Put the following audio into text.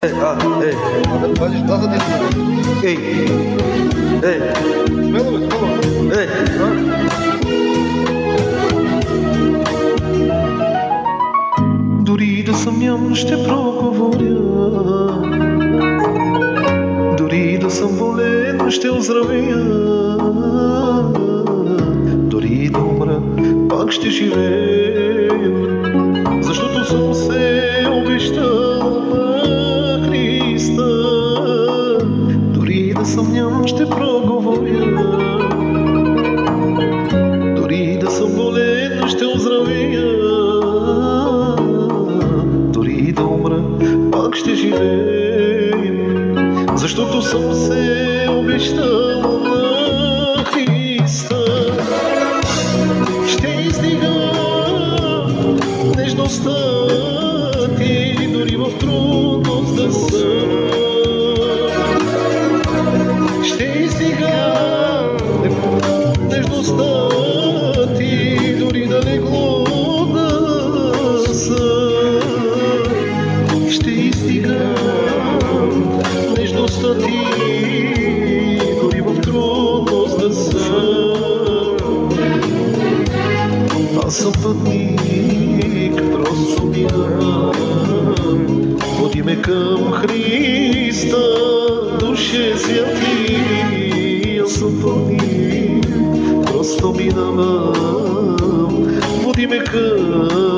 Ей. Ей. Ей. Смело, бе, смело. Ей. Дори да съмнявам, ще проговоря. Дори да съм болен, ще оздравя. Дори да умра, пак ще живея. Защото съм се обещал на Христа. Дори да съмнявам, ще проговоря. Дори да съм болен, ще оздравя. Дори да умра, пак ще живея. Защото съм се обещал на Христа. Ще издига нежността ти, дори в трудност да съм. Ще издига нежността ти, дори да легло да съм. Ще издига нежността ти, дори в трудност да съм. Аз съм пътник, просто минавам. Води ме към Христа, душе святи. Аз съм пътник, просто минавам. Води ме към